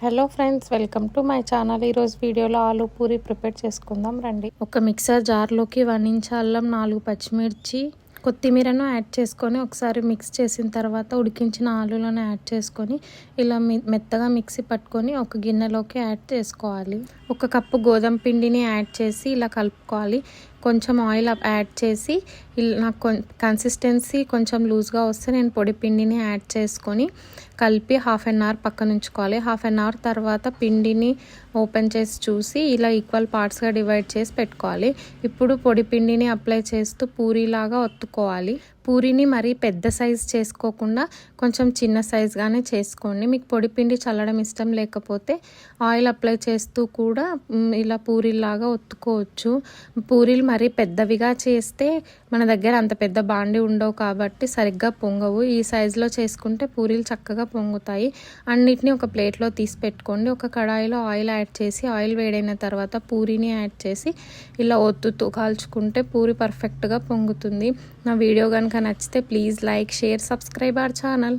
Hello friends, welcome to my channel. ఈరోజు వీడియోలో aloo puri prepare చేసుకుందాం రండి. ఒక మిక్సర్ జార్లోకి 1 ఇంచ్ అల్లం, 4 పచ్చిమిర్చి, కొత్తిమీరను యాడ్ చేసుకొని ఒకసారి మిక్స్ చేసిన తర్వాత ఉడికించిన ఆలూలను యాడ్ చేసుకొని ఇలా మెత్తగా మిక్సీ పట్టుకొని ఒక గిన్నెలోకి యాడ్ చేసుకోవాలి. 1 కప్పు గోధుమ పిండిని యాడ్ చేసి ఇలా కలుపుకోవాలి. కొంచెం ఆయిల్ యాడ్ చేసి నాకు కన్సిస్టెన్సీ కొంచెం లూజ్గా వస్తే నేను పొడి పిండిని యాడ్ చేసుకొని కలిపి హాఫ్ అన్ అవర్ పక్కన ఉంచుకోవాలి. హాఫ్ అన్ అవర్ తర్వాత పిండిని ఓపెన్ చేసి చూసి ఇలా ఈక్వల్ పార్ట్స్గా డివైడ్ చేసి పెట్టుకోవాలి. ఇప్పుడు పొడి పిండిని అప్లై చేస్తూ పూరీలాగా ఒత్తుకోవాలి. పూరీని మరీ పెద్ద సైజ్ చేసుకోకుండా కొంచెం చిన్న సైజ్గానే చేసుకోండి. మీకు పొడి పిండి చల్లడం ఇష్టం లేకపోతే ఆయిల్ అప్లై చేస్తూ కూడా ఇలా పూరీలాగా ఒత్తుకోవచ్చు. పూరీలు మరీ పెద్దవిగా చేస్తే మన దగ్గర అంత పెద్ద బాండి ఉండవు కాబట్టి సరిగ్గా పొంగవు. ఈ సైజులో చేసుకుంటే పూరీలు చక్కగా పొంగుతాయి. అన్నిటిని ఒక ప్లేట్లో తీసి పెట్టుకోండి. ఒక కడాయిలో ఆయిల్ యాడ్ చేసి ఆయిల్ వేడైన తర్వాత పూరీని యాడ్ చేసి ఇలా ఒత్తుతూ కాల్చుకుంటే పూరి పర్ఫెక్ట్గా పొంగుతుంది. నా వీడియో కనుక నచ్చితే please like, share, subscribe our channel.